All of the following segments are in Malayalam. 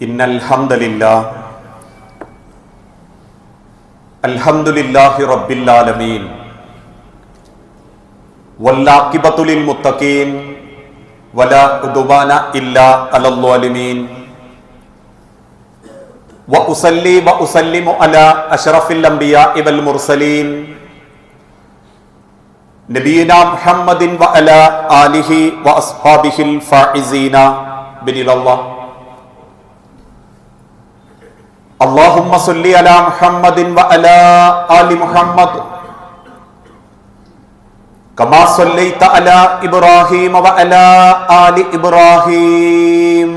ഇന്നൽ ഹംദലില്ലാഹ് അൽഹംദുലില്ലാഹി റബ്ബിൽ ആലമീൻ വല്ലാഖിബത്തു ലിൽ മുത്തഖീൻ വലാ ഉദ്വാന ഇല്ലാ അലൽ ളാലിമീൻ വഉസല്ലി വഉസല്ലിമു അലാ അഷ്റഫിൽ അംബിയാഇ വൽ മുർസലീൻ നബിയിനാ മുഹമ്മദിൻ വഅലാ ആലിഹി വഅസ്ഹാബിഹിൽ ഫായിസീന ബിനിലല്ലാഹ്. اللهم صل على محمد وعلى آل محمد كما صليت على إبراهيم وعلى آل إبراهيم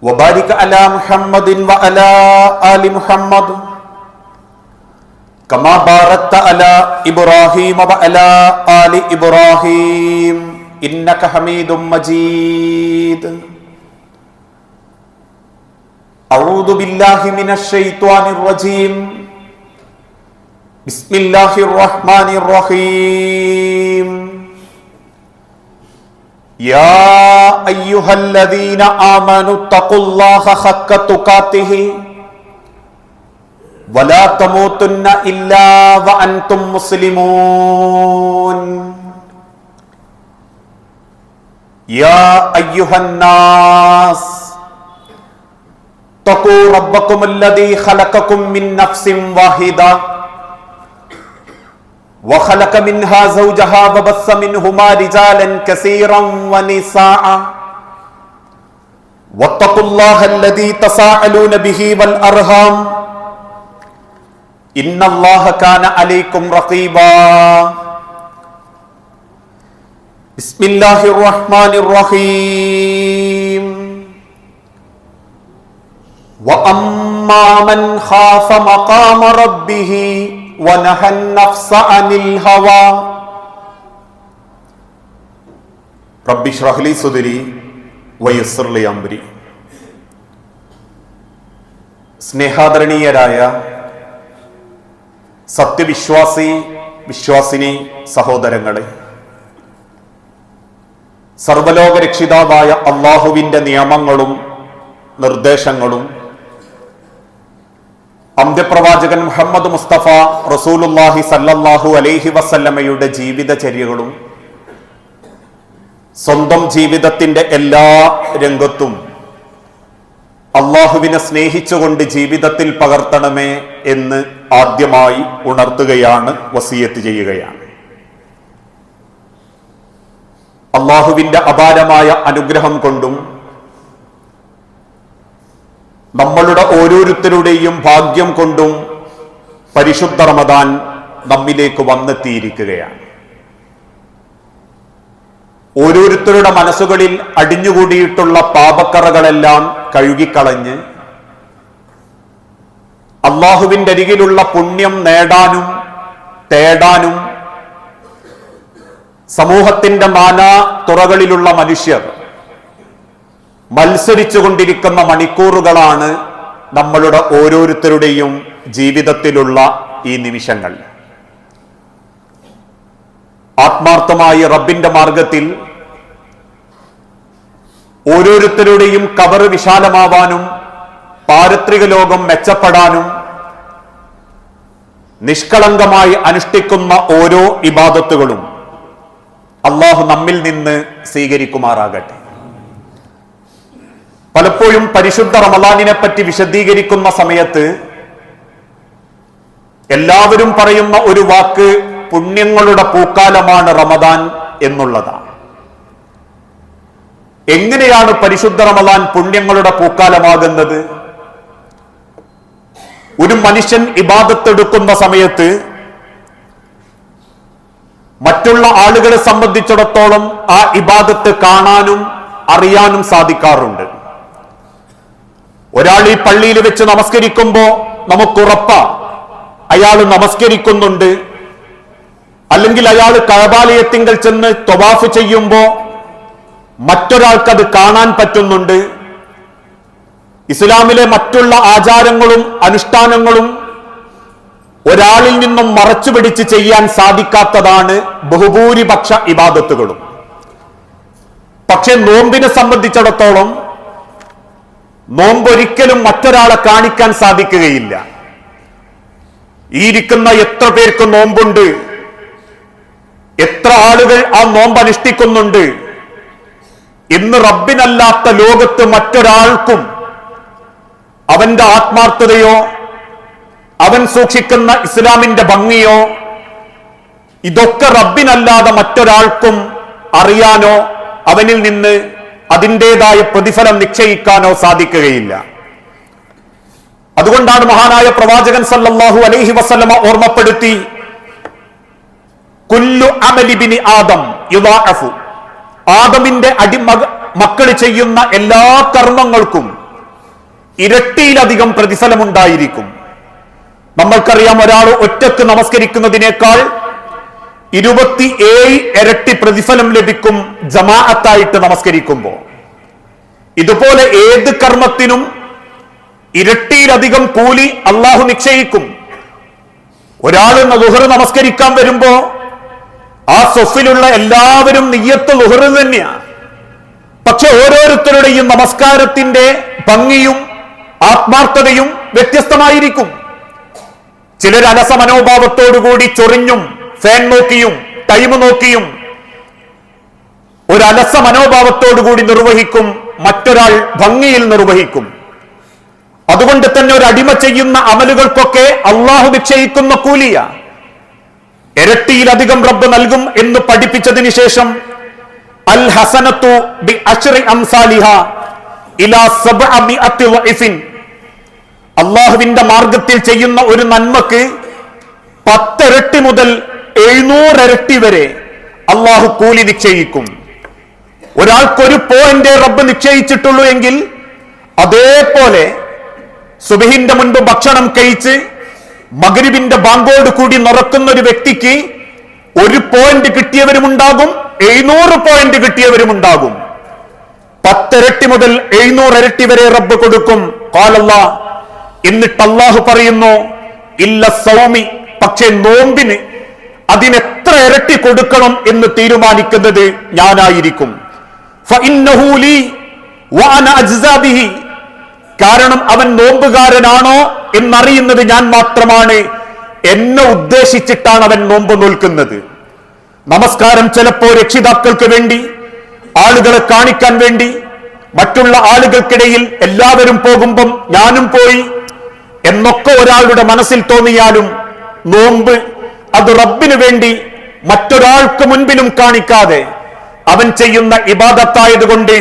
وبارك على محمد وعلى آل محمد كما باركت على إبراهيم وعلى آل إبراهيم إنك حميد مجيد. أعوذ بالله من الشيطان الرجيم. بسم الله الرحمن الرحيم. يا أيها الذين آمنوا اتقوا الله حق تقاته ولا تموتن إلا وأنتم مسلمون. يا أيها الناس اتقوا ربكم الذي خلقكم من نفس واحدة وخلق منها زوجها وبث منهما رجالا كثيرا ونساء واتقوا الله الذي تساءلون به والأرحام إن الله كان عليكم رقيبا. بسم الله الرحمن الرحيم. وَأَمَّا مَنْ خَافَ مَقَامَ رَبِّهِ وَنَهَى النَّفْسَ عَنِ الْهَوَى رَبِّ اشْرَحْ لِي صَدْرِي وَيَسِّرْ لِي أَمْرِي. സ്നേഹാദരണീയരായ വിശ്വാസിനി സഹോദരങ്ങളെ, സർവലോക രക്ഷിതാവായ അല്ലാഹുവിന്റെ നിയമങ്ങളും നിർദ്ദേശങ്ങളും അന്ത്യപ്രവാചകൻ മുഹമ്മദ് മുസ്തഫ റസൂലുള്ളാഹി സല്ലല്ലാഹു അലൈഹി വസല്ലമയുടെ ജീവിതചര്യകളും സ്വന്തം ജീവിതത്തിന്റെ എല്ലാ രംഗത്തും അള്ളാഹുവിനെ സ്നേഹിച്ചുകൊണ്ട് ജീവിതത്തിൽ പകർത്തണമേ എന്ന് ആദ്യമായി ഉണർത്തുകയാണ്, വസിയത്ത് ചെയ്യുകയാണ്. അള്ളാഹുവിന്റെ അപാരമായ അനുഗ്രഹം കൊണ്ടും നമ്മളുടെ ഓരോരുത്തരുടെയും ഭാഗ്യം കൊണ്ടും പരിശുദ്ധ റമദാൻ നമ്മിലേക്ക് വന്നെത്തിയിരിക്കുകയാണ്. ഓരോരുത്തരുടെ മനസ്സുകളിൽ അടിഞ്ഞുകൂടിയിട്ടുള്ള പാപക്കറകളെല്ലാം കഴുകിക്കളഞ്ഞ് അള്ളാഹുവിന്റെ അരികിലുള്ള പുണ്യം നേടാനും തേടാനും സമൂഹത്തിന്റെ നാനാ തുറകളിലുള്ള മനുഷ്യർ മത്സരിച്ചുകൊണ്ടിരിക്കുന്ന മണിക്കൂറുകളാണ് നമ്മളുടെ ഓരോരുത്തരുടെയും ജീവിതത്തിലുള്ള ഈ നിമിഷങ്ങൾ. ആത്മാർത്ഥമായി റബ്ബിന്റെ മാർഗത്തിൽ ഓരോരുത്തരുടെയും കബറ് വിശാലമാവാനും പാരത്രിക ലോകം മെച്ചപ്പെടാനും നിഷ്കളങ്കമായി അനുഷ്ഠിക്കുന്ന ഓരോ ഇബാദത്തുകളും അള്ളാഹു നമ്മിൽ നിന്ന് സ്വീകരിക്കുമാറാകട്ടെ. പലപ്പോഴും പരിശുദ്ധ റമദാനിനെ പറ്റി വിശദീകരിക്കുന്ന സമയത്ത് എല്ലാവരും പറയുന്ന ഒരു വാക്ക് പുണ്യങ്ങളുടെ പൂക്കാലമാണ് റമദാൻ എന്നുള്ളതാണ്. എങ്ങനെയാണ് പരിശുദ്ധ റമദാൻ പുണ്യങ്ങളുടെ പൂക്കാലമാകുന്നത്? ഒരു മനുഷ്യൻ ഇബാദത്തെടുക്കുന്ന സമയത്ത് മറ്റുള്ള ആളുകളെ സംബന്ധിച്ചിടത്തോളം ആ ഇബാദത്ത് കാണാനും അറിയാനും സാധിക്കാറുണ്ട്. ഒരാൾ ഈ പള്ളിയിൽ വെച്ച് നമസ്കരിക്കുമ്പോ നമുക്കുറപ്പാ അയാൾ നമസ്കരിക്കുന്നുണ്ട്. അല്ലെങ്കിൽ അയാൾ കഅബാലയത്തിങ്കൽ ചെന്ന് ത്വവാഫ് ചെയ്യുമ്പോ മറ്റൊരാൾക്കത് കാണാൻ പറ്റുന്നുണ്ട്. ഇസ്ലാമിലെ മറ്റുള്ള ആചാരങ്ങളും അനുഷ്ഠാനങ്ങളും ഒരാളിൽ നിന്നും മറച്ചു പിടിച്ച് ചെയ്യാൻ സാധിക്കാത്തതാണ് ബഹുഭൂരിപക്ഷ ഇബാദത്തുകളും. പക്ഷെ നോമ്പിനെ സംബന്ധിച്ചിടത്തോളം നോമ്പൊരിക്കലും മറ്റൊരാളെ കാണിക്കാൻ സാധിക്കുകയില്ല. ഈ ഇരിക്കുന്ന എത്ര പേർക്ക് നോമ്പുണ്ട്, എത്ര ആളുകൾ ആ നോമ്പ് അനുഷ്ഠിക്കുന്നുണ്ട്, ഇന്ന് റബ്ബിനല്ലാത്ത ലോകത്ത് മറ്റൊരാൾക്കും അവന്റെ ആത്മാർത്ഥതയോ അവൻ സൂക്ഷിക്കുന്ന ഇസ്ലാമിന്റെ ഭംഗിയോ ഇതൊക്കെ റബ്ബിനല്ലാതെ മറ്റൊരാൾക്കും അറിയാനോ അവനിൽ നിന്ന് അതിൻ്റെതായ പ്രതിഫലം നിശ്ചയിക്കാനോ സാധിക്കുകയില്ല. അതുകൊണ്ടാണ് മഹാനായ പ്രവാചകൻ സല്ലല്ലാഹു അലൈഹി വസല്ലമ ഓർമ്മപ്പെടുത്തി, കുല്ലു അമലി ബിനി ആദം യുദാഅഫു, ആദമിന്റെ മക്കൾ ചെയ്യുന്ന എല്ലാ കർമ്മങ്ങൾക്കും ഇരട്ടിയിലധികം പ്രതിഫലമുണ്ടായിരിക്കും. നമ്മൾക്കറിയാം, ഒരാൾ ഒറ്റക്ക് നമസ്കരിക്കുന്നതിനേക്കാൾ 27 ഇരട്ടി പ്രതിഫലം ലഭിക്കും ജമാഅത്തായിട്ട് നമസ്കരിക്കുമ്പോൾ. ഇതുപോലെ ഏത് കർമ്മത്തിനും ഇരട്ടിയിലധികം കൂലി അള്ളാഹു നിശ്ചയിക്കും. ഒരാൾ ളുഹർ നമസ്കരിക്കാൻ വരുമ്പോ ആ സൊഫിലുള്ള എല്ലാവരും നിയ്യത്ത് ളുഹർ തന്നെയാണ്. പക്ഷെ ഓരോരുത്തരുടെയും നമസ്കാരത്തിന്റെ ഭംഗിയും ആത്മാർത്ഥതയും വ്യത്യസ്തമായിരിക്കും. ചിലർ അലസ മനോഭാവത്തോടുകൂടി ചൊറിഞ്ഞും ഫാൻ നോക്കിയും ടൈം നോക്കിയും ഒരു അലസ മനോഭാവത്തോടുകൂടി നിർവഹിക്കും, മറ്റൊരാൾ ഭംഗിയിൽ നിർവഹിക്കും. അതുകൊണ്ട് തന്നെ ഒരു അടിമ ചെയ്യുന്ന അമലുകൾക്കൊക്കെ അള്ളാഹു നിശ്ചയിക്കുന്ന കൂലിയ ഇരട്ടിയിലധികം റബ്ബ് നൽകും എന്ന് പഠിപ്പിച്ചതിന് ശേഷം അൽ ഹസനത്തു ബി അശ്രി അംസാലിഹ ഇലാ സബ്അമിഅത്തി വഇഫിൻ, അള്ളാഹുവിന്റെ മാർഗത്തിൽ ചെയ്യുന്ന ഒരു നന്മക്ക് 10 ഇരട്ടി മുതൽ 700 ഇരട്ടി വരെ അള്ളാഹു കൂലി നിശ്ചയിക്കും. ഒരാൾക്കൊരു പോയിന്റ് റബ്ബ് നിശ്ചയിച്ചിട്ടുള്ളൂ എങ്കിൽ അതേപോലെ സുബഹിന്റെ മുൻപ് ഭക്ഷണം കഴിച്ച് മഗ്രിബിന്റെ ബാങ്കോട് കൂടി നിറക്കുന്ന ഒരു വ്യക്തിക്ക് 1 പോയിന്റ് കിട്ടിയവരുമുണ്ടാകും, 700 പോയിന്റ് കിട്ടിയവരുമുണ്ടാകും. 10 ഇരട്ടി മുതൽ 700 ഇരട്ടി വരെ റബ്ബ് കൊടുക്കും. ഖാലല്ലാ, എന്നിട്ട് അല്ലാഹു പറയുന്നു, ഇല്ല സൗമി, പക്ഷേ നോമ്പിന് അതിനെത്ര ഇരട്ടി കൊടുക്കണം എന്ന് തീരുമാനിക്കുന്നത് ഞാനായിരിക്കും. ഫഇന്നഹു ലീ വഅന അജ്സാ ബിഹി, കാരണം അവൻ നോമ്പുകാരനാണോ എന്നറിയുന്നത് ഞാൻ മാത്രമാണ്. എന്നെ ഉദ്ദേശിച്ചിട്ടാണ് അവൻ നോമ്പ് നോൽക്കുന്നത്. നമസ്കാരം ചിലപ്പോ രക്ഷിതാക്കൾക്ക് വേണ്ടി, ആളുകളെ കാണിക്കാൻ വേണ്ടി, മറ്റുള്ള ആളുകൾക്കിടയിൽ എല്ലാവരും പോകുമ്പം ഞാനും പോയി എന്നൊക്കെ ഒരാളുടെ മനസ്സിൽ തോന്നിയാലും നോമ്പ് അത് റബ്ബിന് വേണ്ടി മറ്റൊരാൾക്ക് മുൻപിലും കാണിക്കാതെ അവൻ ചെയ്യുന്ന ഇബാദത്തായതുകൊണ്ട്,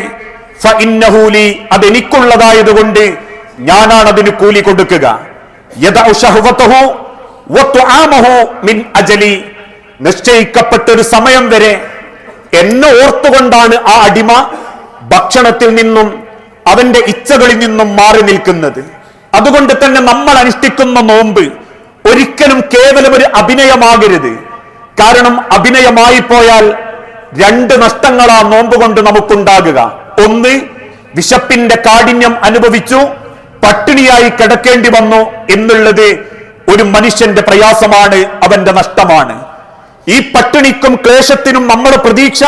ഫഇന്നഹു ലീ, അതെനിക്കുള്ളതായതുകൊണ്ട് ഞാനാണ് അതിന് കൂലി കൊടുക്കുക. യദഉ ശഹ്വതഹു വതുആമഹു മിൻ അജലി, നിശ്ചയിക്കപ്പെട്ടൊരു സമയം വരെ എന്നെ ഓർത്തുകൊണ്ടാണ് ആ അടിമ ഭക്ഷണത്തിൽ നിന്നും അവന്റെ ഇച്ഛകളിൽ നിന്നും മാറി നിൽക്കുന്നത്. അതുകൊണ്ട് തന്നെ നമ്മൾ അനുഷ്ഠിക്കുന്ന നോമ്പ് ഒരിക്കലും കേവലം ഒരു അഭിനയമാകരുത്. കാരണം അഭിനയമായി പോയാൽ 2 നഷ്ടങ്ങളാ നോമ്പ് കൊണ്ട് നമുക്കുണ്ടാകുക. ഒന്ന്, വിശപ്പിന്റെ കാഠിന്യം അനുഭവിച്ചു പട്ടിണിയായി കിടക്കേണ്ടി വന്നു എന്നുള്ളത് ഒരു മനുഷ്യന്റെ പ്രയാസമാണ്, അവന്റെ നഷ്ടമാണ്. ഈ പട്ടിണിക്കും ക്ലേശത്തിനും നമ്മുടെ പ്രതീക്ഷ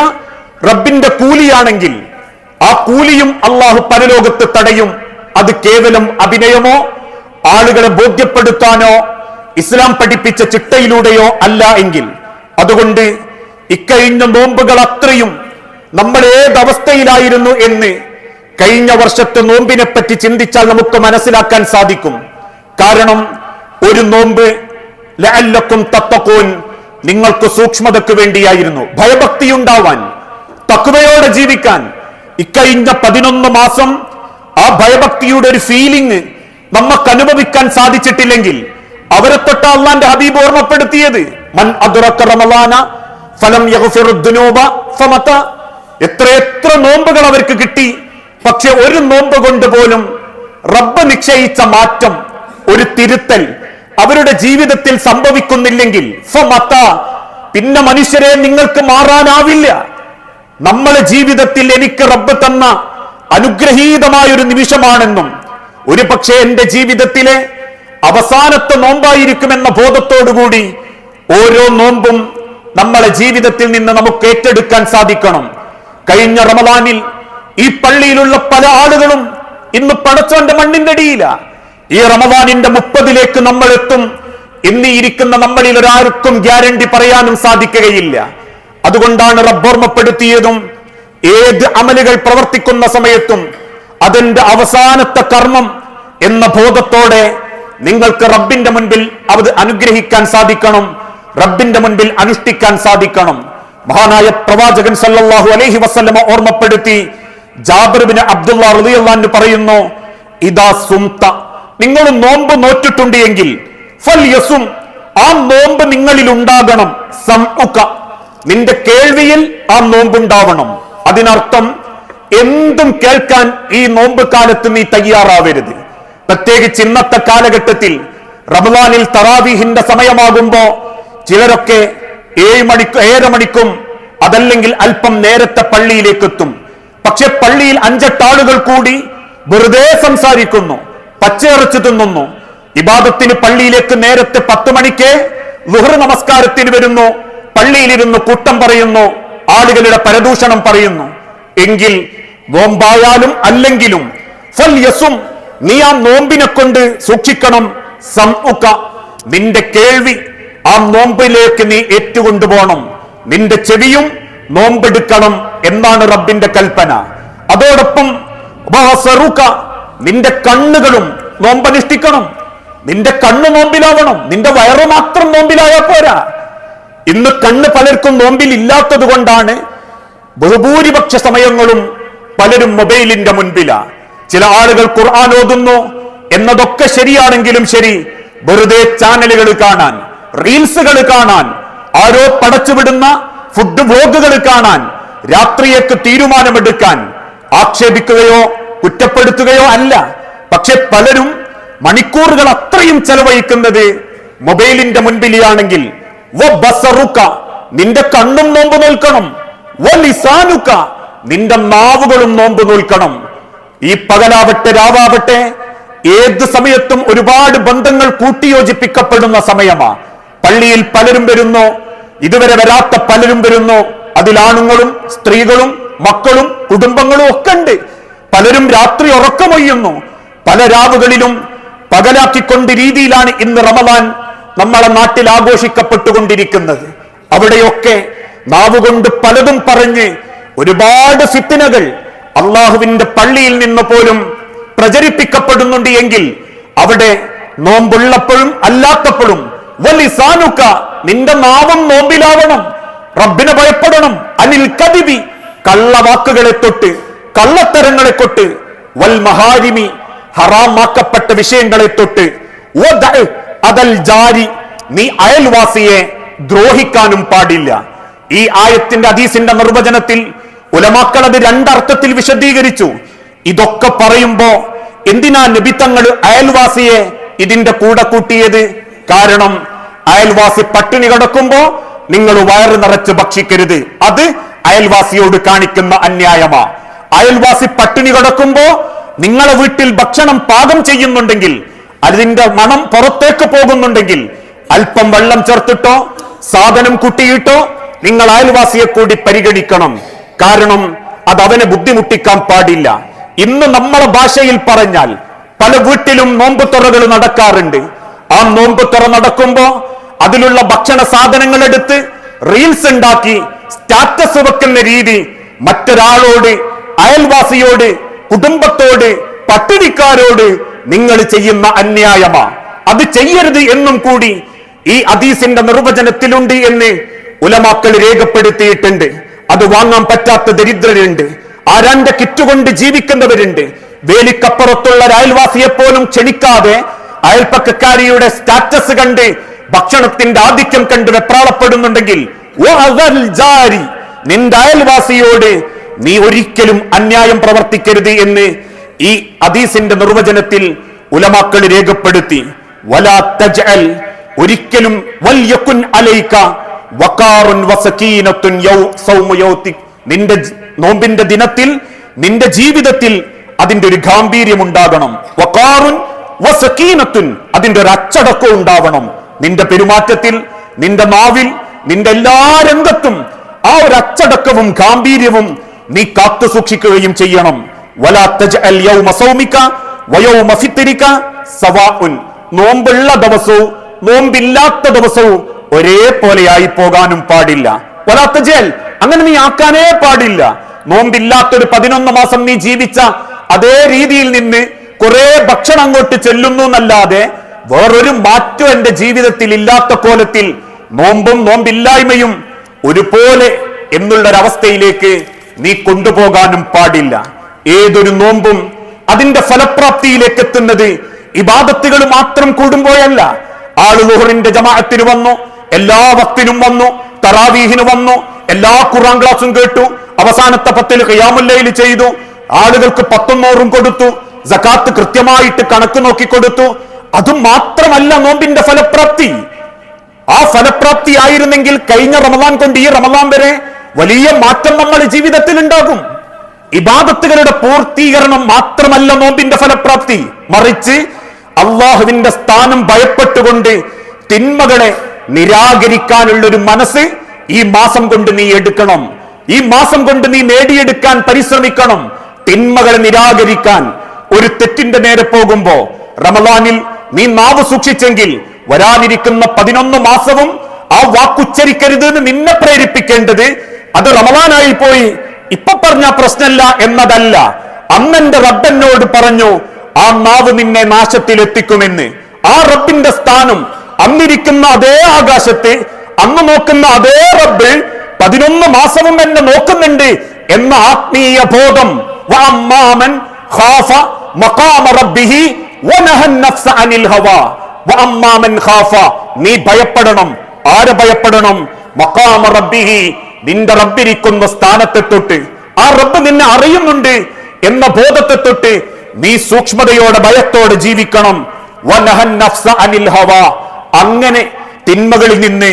റബ്ബിന്റെ കൂലിയാണെങ്കിൽ ആ കൂലിയും അള്ളാഹു പരലോകത്ത് തടയും. അത് കേവലം അഭിനയമോ ആളുകളെ ബോധ്യപ്പെടുത്താനോ ഇസ്ലാം പഠിപ്പിച്ച ചിട്ടയിലൂടെയോ അല്ല എങ്കിൽ, അതുകൊണ്ട് ഇക്കഴിഞ്ഞ നോമ്പുകൾ അത്രയും നമ്മൾ ഏതവസ്ഥയിലായിരുന്നു എന്ന് കഴിഞ്ഞ വർഷത്തെ നോമ്പിനെ പറ്റി ചിന്തിച്ചാൽ നമുക്ക് മനസ്സിലാക്കാൻ സാധിക്കും. കാരണം ഒരു നോമ്പ് ലഅല്ലക്കും തത്തഖൂൻ, നിങ്ങൾക്ക് സൂക്ഷ്മതയ്ക്ക് വേണ്ടിയായിരുന്നു, ഭയഭക്തിയുണ്ടാവാൻ, തഖ്വയോടെ ജീവിക്കാൻ. ഇക്കഴിഞ്ഞ 11 മാസം ആ ഭയഭക്തിയുടെ ഒരു ഫീലിംഗ് നമുക്ക് അനുഭവിക്കാൻ സാധിച്ചിട്ടില്ലെങ്കിൽ അവരെ തൊട്ട അള്ളാന്റെ ഹബീബ് ഓർമ്മപ്പെടുത്തിയത്, മൻ അദ്റക റമളാന ഫലം യഗ്ഫിറു ദുനൂബ ഫമത, എത്ര നോമ്പുകൾ അവർക്ക് കിട്ടി, പക്ഷെ ഒരു നോമ്പ് കൊണ്ട് പോലും റബ്ബ് നിശ്ചയിച്ച മാറ്റം, ഒരു തിരുത്തൽ അവരുടെ ജീവിതത്തിൽ സംഭവിക്കുന്നില്ലെങ്കിൽ ഫമത, പിന്നെ മനുഷ്യരെ നിങ്ങൾക്ക് മാറാനാവില്ല. നമ്മളെ ജീവിതത്തിൽ എനിക്ക് റബ്ബ് തന്ന അനുഗ്രഹീതമായൊരു നിമിഷമാണെന്നും ഒരു പക്ഷേ എന്റെ ജീവിതത്തിലെ അവസാനത്തെ നോമ്പായിരിക്കുമെന്ന ബോധത്തോടുകൂടി ഓരോ നോമ്പും നമ്മളെ ജീവിതത്തിൽ നിന്ന് നമുക്ക് ഏറ്റെടുക്കാൻ സാധിക്കണം. കഴിഞ്ഞ റമദാനിൽ ഈ പള്ളിയിലുള്ള പല ആളുകളും ഇന്ന് പടച്ചവന്റെ മണ്ണിന്റെ അടിയില. ഈ റമദാനിന്റെ 30ലേക്ക് നമ്മൾ എത്തും. ഇന്ന് ഇരിക്കുന്ന നമ്മളിൽ ഒരാൾക്കും ഗ്യാരണ്ടി പറയാനും സാധിക്കുകയില്ല. അതുകൊണ്ടാണ് റബ്ബ് ഓർമ്മപ്പെടുത്തിയതും ഏത് അമലുകൾ പ്രവർത്തിക്കുന്ന സമയത്തും അതിന്റെ അവസാനത്തെ കർമ്മം എന്ന ബോധത്തോടെ നിങ്ങൾക്ക് റബ്ബിന്റെ മുൻപിൽ അത് അനുഗ്രഹിക്കാൻ സാധിക്കണം, റബ്ബിന്റെ മുൻപിൽ അനുഷ്ഠിക്കാൻ സാധിക്കണം. മഹാനായ പ്രവാചകൻ സല്ലല്ലാഹു അലൈഹി വസല്ലമ ഓർമ്മപ്പെടുത്തി. ജാബിർ ബിൻ അബ്ദുല്ലാഹ് റളിയല്ലാഹു അൻഹു പറയുന്നു, ഇദാ സുംത, നിങ്ങൾ നോമ്പ് നോറ്റിട്ടുണ്ട് എങ്കിൽ ഫൽയസും, ആ നോമ്പ് നിങ്ങളിൽ ഉണ്ടാകണം. സംഉക, നിന്റെ കേൾവിയിൽ ആ നോമ്പുണ്ടാവണം. അതിനർത്ഥം എന്തും കേൾക്കാൻ ഈ നോമ്പ് കാലത്ത് നീ തയ്യാറാവരുത്. പ്രത്യേകിച്ച് ഇന്നത്തെ കാലഘട്ടത്തിൽ റമദാനിൽ തറാവീഹിന്റെ സമയമാകുമ്പോ ചിലരൊക്കെ 7 മണിക്കും അതല്ലെങ്കിൽ അല്പം നേരത്തെ പള്ളിയിലേക്ക് എത്തും. പക്ഷെ പള്ളിയിൽ 5-8 ആളുകൾ കൂടി വെറുതെ സംസാരിക്കുന്നു, പച്ചയിറച്ചി തിന്നുന്നു. ഇബാദത്തിന് പള്ളിയിലേക്ക് നേരത്തെ 10 മണിക്ക് ളുഹർ നമസ്കാരത്തിന് വരുന്നു, പള്ളിയിലിരുന്ന് കൂട്ടം പറയുന്നു, ആളുകളുടെ പരദൂഷണം പറയുന്നു. എങ്കിൽ നോമ്പായാലും അല്ലെങ്കിലും ഫൽയസും, നീ ആ നോമ്പിനെ കൊണ്ട് സൂക്ഷിക്കണം. സംഉക, നിന്റെ കേൾവി ആ നോമ്പിലേക്ക് നീ ഏറ്റുകൊണ്ടുപോകണം. നിന്റെ ചെവിയും നോമ്പെടുക്കണം എന്നാണ് റബ്ബിന്റെ കൽപ്പന. അതോടൊപ്പം വസറുക, നിന്റെ കണ്ണുകളും നോമ്പനുഷ്ഠിക്കണം. നിന്റെ കണ്ണ് നോമ്പിലാവണം, നിന്റെ വയറ് മാത്രം നോമ്പിലായാൽ പോരാ. ഇന്ന് കണ്ണ് പലർക്കും നോമ്പിൽ ഇല്ലാത്തത് കൊണ്ടാണ് ബഹുഭൂരിപക്ഷ സമയങ്ങളും പലരും മൊബൈലിന്റെ മുൻപിലാ. ചില ആളുകൾ ഖുർആൻ ഓതുന്നു എന്നതൊക്കെ ശരിയാണെങ്കിലും ശരി, വെറുതെ ചാനലുകൾ കാണാൻ, റീൽസുകൾ കാണാൻ, ആരോ പടച്ചുവിടുന്ന ഫുഡ് വ്ലോഗുകൾ കാണാൻ, രാത്രിയേക്ക് തീരുമാനമെടുക്കാൻ, ആക്ഷേപിക്കുകയോ കുറ്റപ്പെടുത്തുകയോ അല്ല. പക്ഷെ പലരും മണിക്കൂറുകൾ അത്രയും ചെലവഴിക്കുന്നത് മൊബൈലിന്റെ മുൻപിലാണെങ്കിൽ നിന്റെ കണ്ണും നോമ്പ് നോൽക്കണം, നിന്റെ നാവുകളും നോമ്പ് നോൽക്കണം. ഈ പകലാവട്ടെ രാവാവട്ടെ ഏത് സമയത്തും ഒരുപാട് ബന്ധങ്ങൾ കൂട്ടിയോജിപ്പിക്കപ്പെടുന്ന സമയമാ. പള്ളിയിൽ പലരും വരുന്നു, ഇതുവരെ വരാത്ത പലരും വരുന്നു. അതിലാണുങ്ങളും സ്ത്രീകളും മക്കളും കുടുംബങ്ങളും ഒക്കെ ഉണ്ട്. പലരും രാത്രി ഉറക്കമൊയ്യുന്നു. പല രാവുകളിലും പകലാക്കിക്കൊണ്ട് രീതിയിലാണ് ഇന്ന് റമദാൻ നമ്മളെ നാട്ടിൽ ആഘോഷിക്കപ്പെട്ടുകൊണ്ടിരിക്കുന്നത്. അവിടെയൊക്കെ നാവുകൊണ്ട് പലതും പറഞ്ഞ് ഒരുപാട് ഫിത്നകൾ അള്ളാഹുവിന്റെ പള്ളിയിൽ നിന്ന് പോലും പ്രചരിപ്പിക്കപ്പെടുന്നുണ്ട്. എങ്കിൽ അവിടെ നോമ്പുള്ളപ്പോഴും അല്ലാത്തപ്പോഴും വലിസാനുക, നിന്റെ നാവും നോമ്പിലാവണം. റബ്ബിനെ ഭയപ്പെടണം. അനിൽ കദിബി, കള്ളവാക്കുകളെ തൊട്ട്, കള്ളത്തരങ്ങളെ തൊട്ട്, വൽ മഹാരിമി, ഹറാമാക്കപ്പെട്ട വിഷയങ്ങളെ തൊട്ട്, അതൽ ജാരി, നീ അയൽവാസിയെ ദ്രോഹിക്കാനും പാടില്ല. ഈ ആയത്തിന്റെ ഹദീസിന്റെ നിർവചനത്തിൽ ഉലമാക്കൾ അത് 2 അർത്ഥത്തിൽ വിശദീകരിച്ചു. ഇതൊക്കെ പറയുമ്പോ എന്തിനാ നബി തങ്ങൾ അയൽവാസിയെ ഇതിന്റെ കൂടെ കൂട്ടിയത്? കാരണം അയൽവാസി പട്ടിണി കിടക്കുമ്പോ നിങ്ങൾ വയറ് നിറച്ച് ഭക്ഷിക്കരുത്, അത് അയൽവാസിയോട് കാണിക്കുന്ന അന്യായമാ. അയൽവാസി പട്ടിണി കിടക്കുമ്പോ നിങ്ങളെ വീട്ടിൽ ഭക്ഷണം പാകം ചെയ്യുന്നുണ്ടെങ്കിൽ, അതിന്റെ മണം പുറത്തേക്ക് പോകുന്നുണ്ടെങ്കിൽ അല്പം വെള്ളം ചേർത്തിട്ടോ സാധനം കൂട്ടിയിട്ടോ നിങ്ങൾ അയൽവാസിയെ കൂടി പരിഗണിക്കണം. കാരണം അത് അവനെ ബുദ്ധിമുട്ടിക്കാൻ പാടില്ല. ഇന്ന് നമ്മളെ ഭാഷയിൽ പറഞ്ഞാൽ പല വീട്ടിലും നോമ്പ് തുറകൾ നടക്കാറുണ്ട്. ആ നോമ്പ് തുറ നടക്കുമ്പോ അതിലുള്ള ഭക്ഷണ സാധനങ്ങൾ എടുത്ത് റീൽസ് ഉണ്ടാക്കി സ്റ്റാറ്റസ് വെക്കുന്ന രീതി മറ്റൊരാളോട്, അയൽവാസിയോട്, കുടുംബത്തോട്, പട്ടിണിക്കാരോട് നിങ്ങൾ ചെയ്യുന്ന അന്യായമാ. അത് ചെയ്യരുത് എന്നും കൂടി ഈ ഹദീസിന്റെ നിർവചനത്തിലുണ്ട് എന്ന് ഉലമാക്കൾ രേഖപ്പെടുത്തിയിട്ടുണ്ട്. അത് വാങ്ങാൻ പറ്റാത്ത ദരിദ്രരുണ്ട്, ആരാന്റെ കിറ്റുകൊണ്ട് ജീവിക്കുന്നവരുണ്ട്. വേലിക്കപ്പുറത്തുള്ള അയൽവാസിയെ പോലും ക്ഷണിക്കാതെ അയൽപ്പക്കക്കാരിയുടെ സ്റ്റാറ്റസ് കണ്ട് ഭക്ഷണത്തിന്റെ ആധിക്യം കണ്ട് വെപ്രാളപ്പെടുന്നുണ്ടെങ്കിൽ നിന്റെ അയൽവാസിയോട് നീ ഒരിക്കലും അന്യായം പ്രവർത്തിക്കരുത് എന്ന് ഈ ഹദീസിന്റെ നിർവചനത്തിൽ ഉലമാക്കൾ രേഖപ്പെടുത്തി. വലാ തജ്അൽ, ഒരിക്കലും വൽയകുൻ അലൈക വഖാറുൻ വസകീനത്തുൻ സൗമ യൗതിക്, നിന്റെ നോമ്പിന്റെ ദിനത്തിൽ നിന്റെ ജീവിതത്തിൽ അതിന്റെ ഒരു ഗാംഭീര്യം ഉണ്ടാകണം. വഖാറുൻ വസകീനത്തുൻ, അതിന്റെ ഒരു അച്ചടക്കം ഉണ്ടാവണം. നിന്റെ പെരുമാറ്റത്തിൽ, നിന്റെ നാവിൽ, നിന്റെ എല്ലാ രംഗത്തും ആ ഒരു അച്ചടക്കവും ഗാംഭീര്യവും നീ കാത്തു സൂക്ഷിക്കുകയും ചെയ്യണം. വലാ തജ്അൽ യൗമ സൗമിക വയൗമ ഫിത്രിക സവാഉൻ. നോമ്പുള്ള ദിവസവും നോമ്പില്ലാത്ത ദിവസവും ഒരേപോലെയായി പോകാനും പാടില്ല. വലാ തജ്അൽ, അങ്ങനെ നീ ആക്കാനേ പാടില്ല. നോമ്പില്ലാത്തൊരു 11 മാസം നീ ജീവിച്ച അതേ രീതിയിൽ നിന്ന് കുറെ ഭക്ഷണം അങ്ങോട്ട് ചെല്ലുന്നു എന്നല്ലാതെ വേറൊരു മാറ്റം എന്റെ ജീവിതത്തിൽ ഇല്ലാത്ത കോലത്തിൽ നോമ്പും നോമ്പില്ലായ്മയും ഒരുപോലെ എന്നുള്ളൊരവസ്ഥയിലേക്ക് നീ കൊണ്ടുപോകാനും പാടില്ല. ഏതൊരു നോമ്പും അതിന്റെ ഫലപ്രാപ്തിയിലേക്ക് എത്തുന്നത് ഇബാദത്തുകൾ മാത്രം കൂടുമ്പോഴല്ല. ആള് ളുഹറിന്റെ ജമാഅത്തിന് വന്നു, എല്ലാ വക്തിനും വന്നു, തറാവീഹിന് വന്നു, എല്ലാ ഖുർആൻ ക്ലാസും കേട്ടു, അവസാനത്തെ 10 ഖിയാമുൽ ലൈൽ ചെയ്തു, ആളുകൾക്ക് 10 കൊടുത്തു, സകാത്ത് കൃത്യമായിട്ട് കണക്ക് നോക്കി കൊടുത്തു. അതും മാത്രമല്ല നോമ്പിന്റെ ഫലപ്രാപ്തി. ആ ഫലപ്രാപ്തി ആയിരുന്നെങ്കിൽ കഴിഞ്ഞ റമദാൻ കൊണ്ട് ഈ റമദാൻ വരെ വലിയ മാറ്റം നമ്മുടെ ജീവിതത്തിൽ ഉണ്ടാകും. ഇബാദത്തുകളുടെ പൂർത്തീകരണം മാത്രമല്ല നോമ്പിന്റെ ഫലപ്രാപ്തി, മറിച്ച് അള്ളാഹുവിന്റെ സ്ഥാനം ഭയപ്പെട്ടുകൊണ്ട് തിന്മകളെ നിരാകരിക്കാനുള്ളൊരു മനസ്സ് ഈ മാസം കൊണ്ട് നീ എടുക്കണം. ഈ മാസം കൊണ്ട് നീ നേടിയെടുക്കാൻ പരിശ്രമിക്കണം. തിന്മകളെ നിരാകരിക്കാൻ. ഒരു തെറ്റിന്റെ നേരെ പോകുമ്പോ റമദാനിൽ നീ നാവ് സൂക്ഷിച്ചെങ്കിൽ വരാനിരിക്കുന്ന 11 മാസവും ആ വാക്കുച്ചരിക്കരുത് എന്ന് നിന്നെ പ്രേരിപ്പിക്കേണ്ടത് അത് റമദാനായി പോയി ഇപ്പൊ പറഞ്ഞ പ്രശ്നമല്ല എന്നതല്ല. അന്നെന്റെ റബ്ബെന്നോട് പറഞ്ഞു ആ നാവ് നിന്നെ നാശത്തിൽ എത്തിക്കുമെന്ന്. ആ റബ്ബിന്റെ സ്ഥാനം അന്നിരിക്കുന്ന അതേ ആകാശത്തെ അന്ന് നോക്കുന്ന അതേ റബ്ബ് 11 മാസവും എന്നെ നോക്കുന്നുണ്ട് എന്ന ആത്മീയ ബോധം. വഅമ്മാമൻ ഖാഫ മഖാമ റബ്ബിഹി വനഹൻ നഫ്സ അനിൽ ഹവാ. വഅമ്മാമൻ ഖാഫ, നീ ഭയപ്പെടണം. ആരെ ഭയപ്പെടണം? മഖാമ റബ്ബിഹി, നിന്റെ റബ്ബിരിക്കുന്ന സ്ഥാനത്തെ തൊട്ട്, ആ റബ്ബ് നിന്നെ അറിയുന്നുണ്ട് എന്ന ബോധത്തെ തൊട്ട് നീ സൂക്ഷ്മതയോടെ ഭയത്തോടെ ജീവിക്കണം. വനഹൻ നഫ്സ അനിൽ ഹവാ, അങ്ങനെ തിന്മകളിൽ നിന്ന്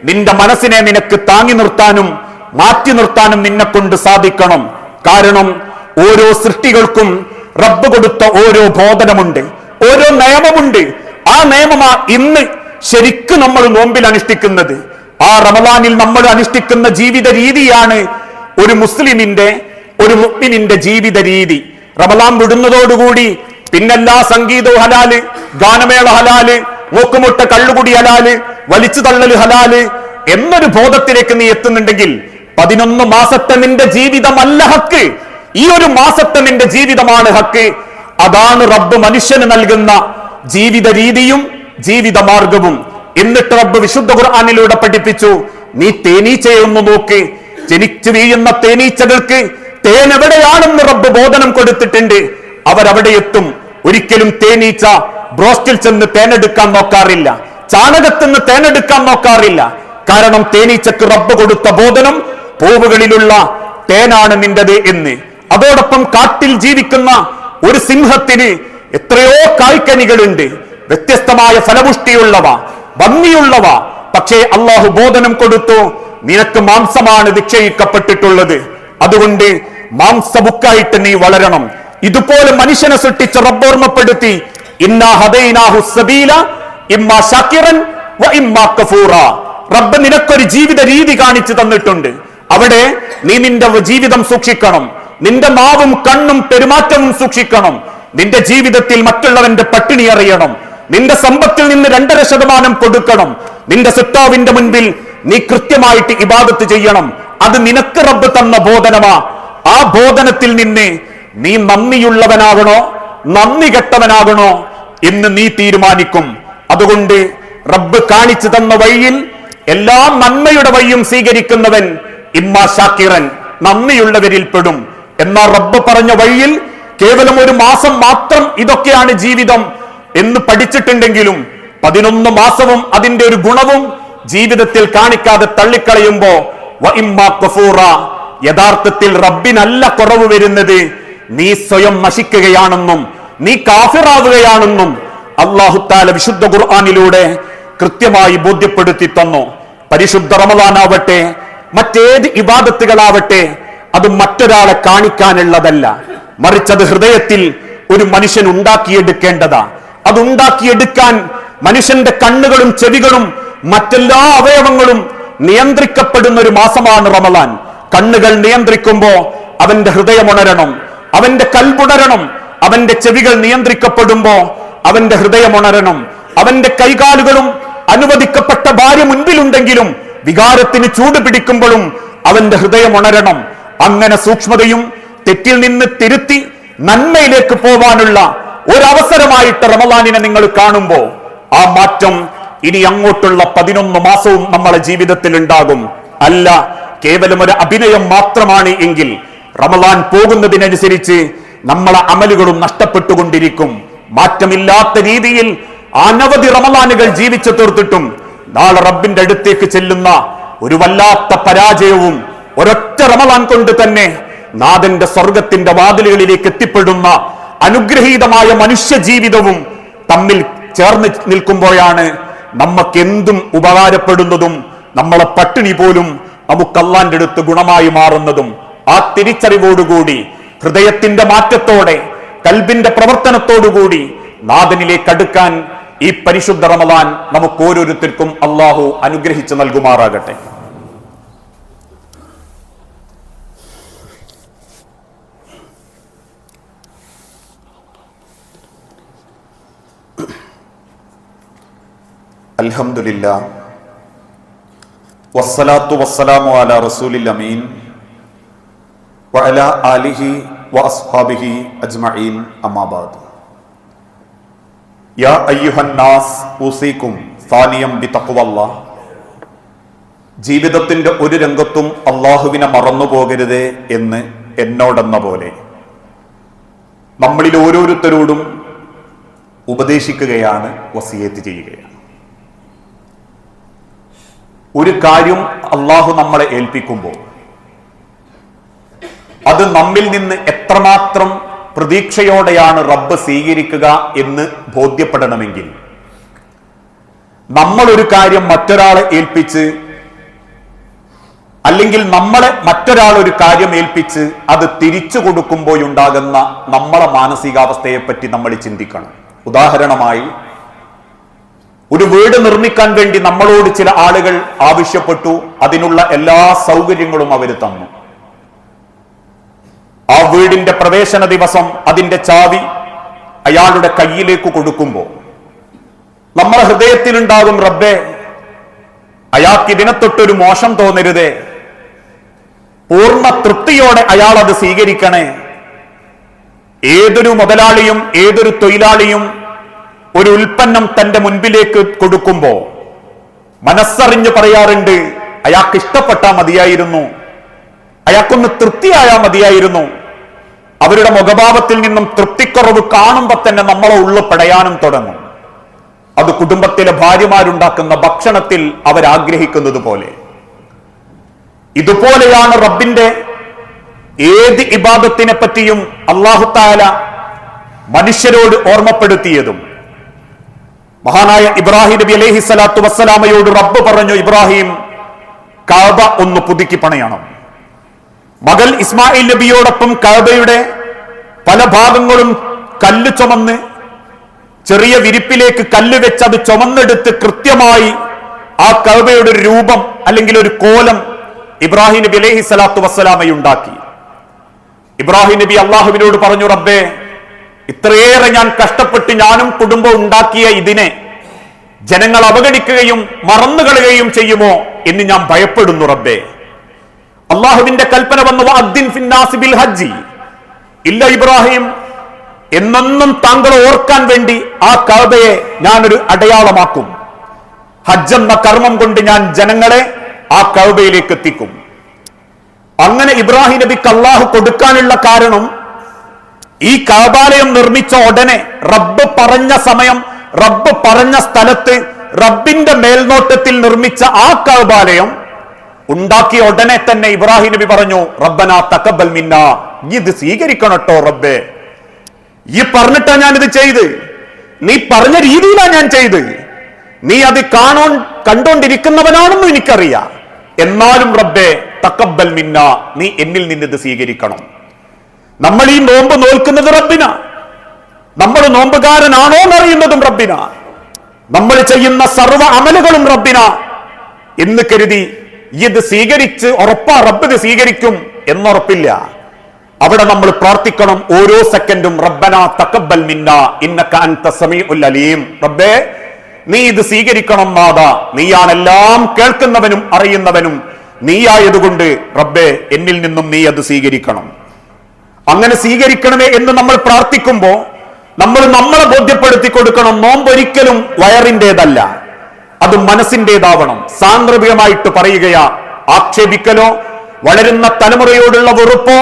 നിന്റെ മനസ്സിനെ നിനക്ക് താങ്ങി നിർത്താനും മാറ്റി നിർത്താനും നിന്നെ കൊണ്ട് സാധിക്കണം. കാരണം ഓരോ സൃഷ്ടികൾക്കും റബ്ബ് കൊടുത്ത ഓരോ ബോധനമുണ്ട്, ഓരോ നിയമമുണ്ട്. ആ നിയമമാ ഇന്ന് ശരിക്കും നമ്മൾ നോമ്പിൽ അനുഷ്ഠിക്കുന്നത്. ആ റമദാനിൽ നമ്മൾ അനുഷ്ഠിക്കുന്ന ജീവിത രീതിയാണ് ഒരു മുസ്ലിമിന്റെ, ഒരു മുഅ്മിനിന്റെ ജീവിത രീതി. റമദാൻ വിടുന്നതോടുകൂടി പിന്നെല്ലാ സംഗീതവും ഹലാല്, ഗാനമേള ഹലാല്, മൂക്കുമുട്ട കള്ളുകുടി ഹലാല്, വലിച്ചു തള്ളല് ഹലാല് എന്നൊരു ബോധത്തിലേക്ക് നീ എത്തുന്നുണ്ടെങ്കിൽ 11 മാസത്തെ നിന്റെ ജീവിതമല്ല ഹക്ക്. ഈ ഒരു മാസത്തെ നിന്റെ ജീവിതമാണ് ഹക്ക്. അതാണ് റബ്ബ് മനുഷ്യന് നൽകുന്ന ജീവിത രീതിയും ജീവിത മാർഗവും. എന്നിട്ട് റബ്ബ് വിശുദ്ധ ഖുർആനിലൂടെ പഠിപ്പിച്ചു, നീ തേനീച്ചയെ ഒന്ന് നോക്ക്. ജനിച്ചു വീഴുന്ന തേനീച്ചകൾക്ക് തേൻ എവിടെയാണെന്ന് റബ്ബ് ബോധനം കൊടുത്തിട്ടുണ്ട്. അവരവിടെ എത്തും. ഒരിക്കലും തേനീച്ച ബ്രോസ്റ്റിൽ ചെന്ന് തേനെടുക്കാൻ നോക്കാറില്ല, ചാണകത്തിന്ന് തേനെടുക്കാൻ നോക്കാറില്ല. കാരണം തേനീച്ചക്ക് റബ്ബ് കൊടുത്ത ബോധനം പൂവുകളിലുള്ള തേനാണ് നിന്റത് എന്ന്. അതോടൊപ്പം കാട്ടിൽ ജീവിക്കുന്ന ഒരു സിംഹത്തിന് എത്രയോ കായ്ക്കനികളുണ്ട്, വ്യത്യസ്തമായ ഫലപുഷ്ടിയുള്ളവ, ഭംഗിയുള്ളവ. പക്ഷേ അള്ളാഹു ബോധനം കൊടുത്തു, നിനക്ക് മാംസമാണ് നിശ്ചയിക്കപ്പെട്ടിട്ടുള്ളത്. അതുകൊണ്ട് മാംസബുക്കായിട്ട് നീ വളരണം. ഇതുപോലെ മനുഷ്യനെ സൃഷ്ടിച്ച റബ്ബ് ഓർമ്മപ്പെടുത്തി, ഇന്നാ ഹദൈനാഹു സബീല ഇമ്മാ ശാകിറൻ വ ഇമ്മാ കഫൂറ. റബ്ബ് നിനക്കൊരു ജീവിത രീതി കാണിച്ചു തന്നിട്ടുണ്ട്. അവിടെ നീ നിന്റെ ജീവിതം സൂക്ഷിക്കണം. നിന്റെ നാവും കണ്ണും പെരുമാറ്റവും സൂക്ഷിക്കണം. നിന്റെ ജീവിതത്തിൽ മറ്റുള്ളവന്റെ പട്ടിണി അറിയണം. നിന്റെ സമ്പത്തിൽ നിന്ന് 2.5% കൊടുക്കണം. നിന്റെ സിത്താവിന്റെ മുൻപിൽ നീ കൃത്യമായിട്ട് ഇബാദത്ത് ചെയ്യണം. അത് നിനക്ക് റബ്ബ് തന്ന ബോധനമാ. ആ ബോധനത്തിൽ നിന്ന് നീ നന്ദിയുള്ളവനാകണോ നന്ദി കെട്ടവനാകണോ എന്ന് നീ തീരുമാനിക്കും. അതുകൊണ്ട് റബ്ബ് കാണിച്ചു തന്ന വഴിയിൽ എല്ലാ നന്മയുടെ വഴിയും സ്വീകരിക്കുന്നവൻ ഇമ്മാ ശാകിറൻ, നന്ദിയുള്ളവരിൽ പെടും. എന്നാൽ റബ്ബ് പറഞ്ഞ വഴിയിൽ കേവലം ഒരു മാസം മാത്രം ഇതൊക്കെയാണ് ജീവിതം എന്ന് പഠിച്ചിട്ടുണ്ടെങ്കിലും 11 മാസവും അതിന്റെ ഒരു ഗുണവും ജീവിതത്തിൽ കാണിക്കാതെ തള്ളിക്കളയുമ്പോ വ ഇമ്മാ കഫൂറ, യഥാർത്ഥത്തിൽ റബ്ബിനല്ല കുറവ് വരുന്നത്, നീ സ്വയം നശിക്കുകയാണെന്നും നീ കാഫിറാവുകയാണെന്നും അല്ലാഹു തആല വിശുദ്ധ ഖുർആനിലൂടെ കൃത്യമായി ബോധ്യപ്പെടുത്തി തന്നു. പരിശുദ്ധ റമദാനാവട്ടെ മറ്റേത് ഇബാദത്തുകളാവട്ടെ അത് മറ്റൊരാളെ കാണിക്കാനുള്ളതല്ല, മറിച്ച് അത് ഹൃദയത്തിൽ ഒരു മനുഷ്യൻ ഉണ്ടാക്കിയെടുക്കേണ്ടതാ. അതുണ്ടാക്കിയെടുക്കാൻ മനുഷ്യന്റെ കണ്ണുകളും ചെവികളും മറ്റെല്ലാ അവയവങ്ങളും നിയന്ത്രിക്കപ്പെടുന്ന ഒരു മാസമാണ് റമദാൻ. കണ്ണുകൾ നിയന്ത്രിക്കുമ്പോ അവന്റെ ഹൃദയമുണരണം, അവന്റെ കൽബുണരണം. അവന്റെ ചെവികൾ നിയന്ത്രിക്കപ്പെടുമ്പോ അവന്റെ ഹൃദയമുണരണം. അവന്റെ കൈകാലുകളും അനുവദിക്കപ്പെട്ട ഭാര്യ മുൻപിലുണ്ടെങ്കിലും വികാരത്തിന് ചൂട് പിടിക്കുമ്പോഴും അവന്റെ ഹൃദയമുണരണം. അങ്ങനെ സൂക്ഷ്മതയും തെറ്റിൽ നിന്ന് തിരുത്തി നന്മയിലേക്ക് പോവാനുള്ള ഒരവസരമായിട്ട് റമളാനിനെ നിങ്ങൾ കാണുമ്പോ ആ മാറ്റം ഇനി അങ്ങോട്ടുള്ള 11 മാസവും നമ്മളെ ജീവിതത്തിൽ ഉണ്ടാകും. അല്ല കേവലം ഒരു അഭിനയം മാത്രമാണ് എങ്കിൽ റമളാൻ പോകുന്നതിനനുസരിച്ച് നമ്മളെ അമലുകളും നഷ്ടപ്പെട്ടുകൊണ്ടിരിക്കും. മാറ്റമില്ലാത്ത രീതിയിൽ അനവധി റമളാനുകൾ ജീവിച്ചു തീർത്തിട്ടും നാളെ റബ്ബിന്റെ അടുത്തേക്ക് ചെല്ലുന്ന ഒരു വല്ലാത്ത പരാജയവും ഒരൊറ്റ റമളാൻ കൊണ്ട് തന്നെ നാഥന്റെ സ്വർഗത്തിന്റെ വാതിലുകളിലേക്ക് എത്തിപ്പെടുന്ന അനുഗ്രഹീതമായ മനുഷ്യ ജീവിതവും തമ്മിൽ ചേർന്ന് നിൽക്കുമ്പോഴാണ് നമുക്കെന്തും ഉപകാരപ്പെടുന്നതും നമ്മളെ പട്ടിണി പോലും നമുക്ക് അല്ലാന്റെ അടുത്ത് ഗുണമായി മാറുന്നതും. ആ തിരിച്ചറിവോടുകൂടി ഹൃദയത്തിന്റെ മാറ്റത്തോടെ കൽബിന്റെ പ്രവർത്തനത്തോടുകൂടി നാഥനിലേക്ക് അടുക്കാൻ ഈ പരിശുദ്ധ റമളാൻ നമുക്ക് ഓരോരുത്തർക്കും അല്ലാഹു അനുഗ്രഹിച്ചു നൽകുമാറാകട്ടെ. അൽഹംദുലില്ലാഹ് വസ്സലാത്തു വസ്സലാമു അലാ റസൂലിൽ അമീൻ വഅലാ ആലിഹി വഅസ്ഹാബിഹി അജ്മഈൻ അമ്മാ ബഅദ്. യാ അയ്യുഹൻ നാസ് ഊസീകും സാനിയം ബിതഖ്വല്ലാഹ്. ജീവിതത്തിന്റെ ഒരു രംഗത്തും അള്ളാഹുവിനെ മറന്നു പോകരുതേ എന്ന് എന്നോടെന്ന പോലെ നമ്മളിൽ ഓരോരുത്തരോടും ഉപദേശിക്കുകയാണ്, വസിയത്ത് ചെയ്യുകയാണ്. ഒരു കാര്യം അള്ളാഹു നമ്മളെ ഏൽപ്പിക്കുമ്പോൾ അത് നമ്മിൽ നിന്ന് എത്രമാത്രം പ്രതീക്ഷയോടെയാണ് റബ്ബ് സ്വീകരിക്കുക എന്ന് ബോധ്യപ്പെടണമെങ്കിൽ നമ്മൾ ഒരു കാര്യം മറ്റൊരാളെ ഏൽപ്പിച്ച്, അല്ലെങ്കിൽ നമ്മളെ മറ്റൊരാൾ ഒരു കാര്യം ഏൽപ്പിച്ച് അത് തിരിച്ചു കൊടുക്കുമ്പോഴുണ്ടാകുന്ന നമ്മളെ മാനസികാവസ്ഥയെ പറ്റി നമ്മൾ ചിന്തിക്കണം. ഉദാഹരണമായി, ഒരു വീട് നിർമ്മിക്കാൻ വേണ്ടി നമ്മളോട് ചില ആളുകൾ ആവശ്യപ്പെട്ടു. അതിനുള്ള എല്ലാ സൗകര്യങ്ങളും അവർ തന്നു. ആ വീടിന്റെ പ്രവേശന ദിവസം അതിന്റെ ചാവി അയാളുടെ കയ്യിലേക്ക് കൊടുക്കുമ്പോൾ നമ്മളെ ഹൃദയത്തിലുണ്ടാകും, റബ്ബേ അയാൾക്ക് ഇതിനെ തൊട്ടൊരു മോശം തോന്നരുതേ, പൂർണ്ണ തൃപ്തിയോടെ അയാൾ അത് സ്വീകരിക്കണേ. ഏതൊരു മുതലാളിയും ഏതൊരു തൊഴിലാളിയും ഒരു ഉൽപ്പന്നം തന്റെ മുൻപിലേക്ക് കൊടുക്കുമ്പോ മനസ്സറിഞ്ഞ് പറയാറുണ്ട്, അയാൾക്ക് ഇഷ്ടപ്പെട്ടാ മതിയായിരുന്നു, അയാൾക്കൊന്ന് തൃപ്തിയായാ മതിയായിരുന്നു. അവരുടെ മുഖഭാവത്തിൽ നിന്നും തൃപ്തിക്കുറവ് കാണുമ്പോ തന്നെ നമ്മളെ ഉള്ളു പടയാനും തുടങ്ങും. അത് കുടുംബത്തിലെ ഭാര്യമാരുണ്ടാക്കുന്ന ഭക്ഷണത്തിൽ അവരാഗ്രഹിക്കുന്നത് പോലെ. ഇതുപോലെയാണ് റബ്ബിന്റെ ഏത് ഇബാദത്തിനെ പറ്റിയും അല്ലാഹു തആല മനുഷ്യരോട് ഓർമ്മപ്പെടുത്തിയതും. മഹാനായ ഇബ്രാഹിം നബി അലൈഹി സ്വലാത്തു വസ്സലാമയോട് റബ്ബ് പറഞ്ഞു, ഇബ്രാഹിം കഅബ ഒന്ന് പുതുക്കി പണിയണം. മകൾ ഇസ്മായിൽ നബിയോടൊപ്പം കഅബയുടെ പല ഭാഗങ്ങളും കല്ല് ചുമന്ന് ചെറിയ വിരിപ്പിലേക്ക് കല്ല് വെച്ച് അത് ചുമന്നെടുത്ത് കൃത്യമായി ആ കഅബയുടെ ഒരു രൂപം അല്ലെങ്കിൽ ഒരു കോലം ഇബ്രാഹിം നബി അലൈഹി സ്വലാത്തു വസ്സലാമയുണ്ടാക്കി. ഇബ്രാഹിം നബി അള്ളാഹുവിനോട് പറഞ്ഞു, റബ്ബേ ഇത്രയേറെ ഞാൻ കഷ്ടപ്പെട്ട് ഞാനും കുടുംബം ഉണ്ടാക്കിയ ഇതിനെ ജനങ്ങൾ അവഗണിക്കുകയും മറന്നുകളയുകയും ചെയ്യുമോ എന്ന് ഞാൻ ഭയപ്പെടുന്നു റബ്ബേ. അള്ളാഹുവിന്റെ കൽപ്പന വന്നു, വഅദ്ദിൻ ഫിന്നാസി ബിൽ ഹജ്ജി. ഇല്ല ഇബ്രാഹിം, എന്നെന്നും താങ്കളെ ഓർക്കാൻ വേണ്ടി ആ കഅബയെ ഞാനൊരു അടയാളമാക്കും. ഹജ്ജ് എന്ന കർമ്മം കൊണ്ട് ഞാൻ ജനങ്ങളെ ആ കഅബയിലേക്ക് എത്തിക്കും. അങ്ങനെ ഇബ്രാഹിം നബിക്ക് അള്ളാഹു കൊടുക്കാനുള്ള കാരണം, ഈ കഅബാലയം നിർമ്മിച്ച ഉടനെ റബ്ബ് പറഞ്ഞ സമയം, റബ്ബ് പറഞ്ഞ സ്ഥലത്ത്, റബ്ബിന്റെ മേൽനോട്ടത്തിൽ നിർമ്മിച്ച ആ കഅബാലയം ഉണ്ടാക്കിയ ഉടനെ തന്നെ ഇബ്രാഹിം നബി പറഞ്ഞു, റബ്ബനാ തഖബ്ബൽ മിന്നാ, ഇത് സ്വീകരിക്കണട്ടോ റബ്ബേ. ഈ പറഞ്ഞിട്ടാ ഞാനിത് ചെയ്ത്, നീ പറഞ്ഞ രീതിയിലാ ഞാൻ ചെയ്ത്, നീ അത് കണ്ടോണ്ടിരിക്കുന്നവനാണെന്നും എനിക്കറിയാം. എന്നാലും റബ്ബേ തഖബ്ബൽ മിന്നാ, നീ എന്നിൽ നിന്നിത് സ്വീകരിക്കണം. നമ്മൾ ഈ നോമ്പ് നോൽക്കുന്നത് റബ്ബിനാ, നമ്മൾ നോമ്പുകാരനാണോ എന്നറിയുന്നതും റബ്ബിനാ, നമ്മൾ ചെയ്യുന്ന സർവ്വ അമലുകളും റബ്ബിനാ എന്ന് കരുതി ഇത് സ്വീകരിച്ച് ഉറപ്പാ റബ്ബ് ഇത് സ്വീകരിക്കും എന്നുറപ്പില്ല. അവിടെ നമ്മൾ പ്രാർത്ഥിക്കണം ഓരോ സെക്കൻഡും, റബ്ബനാ തഖബ്ബൽ മിന്നാ ഇന്നക അൻത സമീഉൽ അലീം. റബ്ബേ, നീ ഇത് സ്വീകരിക്കണം നാഥാ, നീയാണ് എല്ലാം കേൾക്കുന്നവനും അറിയുന്നവനും നീയായതുകൊണ്ട് റബ്ബേ എന്നിൽ നിന്നും നീ അത് സ്വീകരിക്കണം. അങ്ങനെ സ്വീകരിക്കണമേ എന്ന് നമ്മൾ പ്രാർത്ഥിക്കുമ്പോ നമ്മൾ നമ്മളെ ബോധ്യപ്പെടുത്തി കൊടുക്കണം, നോമ്പൊരിക്കലും വയറിൻ്റെതല്ല, അത് മനസ്സിൻ്റെതാവണം. സാന്ദർഭികമായിട്ട് പറയുകയാ, ആക്ഷേപിക്കലോ വളരുന്ന തലമുറയോടുള്ള വെറുപ്പോ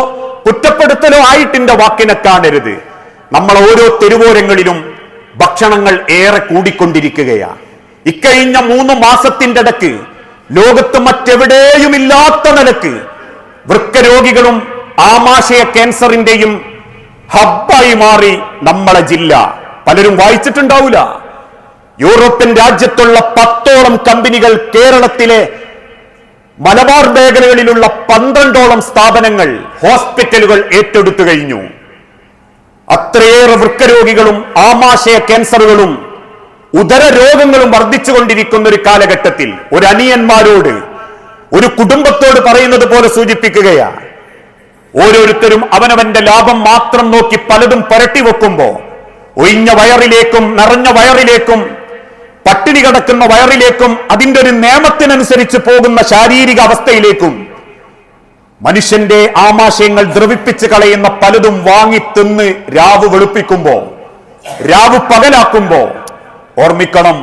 കുറ്റപ്പെടുത്തലോ ആയിട്ടിന്റെ വാക്കിനെ കാണരുത്. നമ്മൾ ഓരോ തെരുവോരങ്ങളിലും ഭക്ഷണങ്ങൾ ഏറെ കൂടിക്കൊണ്ടിരിക്കുകയാണ്. ഇക്കഴിഞ്ഞ 3 മാസത്തിന്റെ ഇടയ്ക്ക് ലോകത്ത് മറ്റെവിടെയുമില്ലാത്ത നിലക്ക് വൃക്കരോഗികളും ആമാശയ ക്യാൻസറിന്റെയും ഹബ്ബായി മാറി നമ്മളെ ജില്ല. പലരും വായിച്ചിട്ടുണ്ടാവില്ല. യൂറോപ്യൻ രാജ്യത്തുള്ള 10ഓളം കമ്പനികൾ കേരളത്തിലെ മലബാർ മേഖലകളിലുള്ള 12ഓളം സ്ഥാപനങ്ങൾ, ഹോസ്പിറ്റലുകൾ ഏറ്റെടുത്തു കഴിഞ്ഞു. അത്രയേറെ വൃക്കരോഗികളും ആമാശയ ക്യാൻസറുകളും ഉദര രോഗങ്ങളും വർദ്ധിച്ചുകൊണ്ടിരിക്കുന്ന ഒരു കാലഘട്ടത്തിൽ ഒരു അനിയന്മാരോട്, ഒരു കുടുംബത്തോട് പറയുന്നത് പോലെ സൂചിപ്പിക്കുകയാണ്. ഓരോരുത്തരും അവനവന്റെ ലാഭം മാത്രം നോക്കി പലതും പുരട്ടി വെക്കുമ്പോ ഒഴിഞ്ഞ വയറിലേക്കും നിറഞ്ഞ വയറിലേക്കും പട്ടിണി കിടക്കുന്ന വയറിലേക്കും അതിന്റെ ഒരു നിയമത്തിനനുസരിച്ച് പോകുന്ന ശാരീരിക അവസ്ഥയിലേക്കും മനുഷ്യന്റെ ആമാശയങ്ങൾ ദ്രവിപ്പിച്ച് കളയുന്ന പലതും വാങ്ങി തിന്ന് രാവ് വെളുപ്പിക്കുമ്പോ, രാവ് പകലാക്കുമ്പോ ഓർമ്മിക്കണം,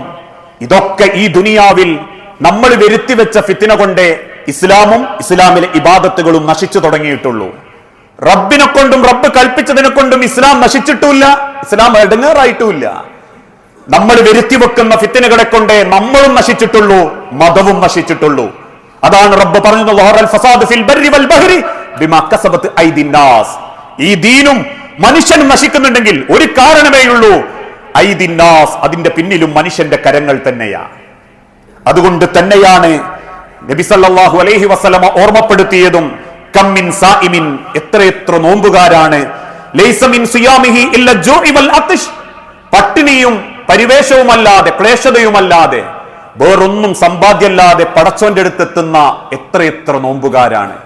ഇതൊക്കെ ഈ ദുനിയാവിൽ നമ്മൾ വരുത്തിവെച്ച ഫിത്തിന കൊണ്ടേ ഇസ്ലാമും ഇസ്ലാമിലെ ഇബാദത്തുകളും നശിച്ചു തുടങ്ങിയിട്ടുള്ളൂ. റബ്ബിനെ കൊണ്ടും റബ്ബ് കൽപ്പിച്ചതിനെ കൊണ്ടും ഇസ്ലാം നശിച്ചിട്ടുമില്ല, ഇസ്ലാം ഇടങ്ങേറായിട്ടുമില്ല. നമ്മൾ വരുത്തിവെക്കുന്ന ഫിത്തിനകളെ കൊണ്ടേ നമ്മളും നശിച്ചിട്ടുള്ളൂ, മതവും നശിച്ചിട്ടുള്ളൂ. അതാണ് റബ്ബ് പറഞ്ഞത്, ഈ ദീനും മനുഷ്യനും നശിക്കുന്നുണ്ടെങ്കിൽ ഒരു കാരണമേ ഉള്ളൂ, ഐദിന്നാസ്, അതിന്റെ പിന്നിലും മനുഷ്യന്റെ കരങ്ങൾ തന്നെയാ. അതുകൊണ്ട് തന്നെയാണ് നബി സല്ലല്ലാഹു അലൈഹി വസല്ലമ ഓർമ്മപ്പെടുത്തിയതും, കമ്മിൻ സായിമിൻ, എത്രയെത്ര നോമ്പുകാരാണ്, ലൈസ മിൻ സിയാമിഹി ഇല്ല ജൂഇ വൽ അത്ഷ്, പട്ടിണിയും പരിവേഷവുമല്ലാതെ ക്ലേശതയുമല്ലാതെ വേറൊന്നും സമ്പാദ്യമല്ലാതെ പടച്ചോന്റെ അടുത്തെത്തുന്ന എത്രയെത്ര നോമ്പുകാരാണ്.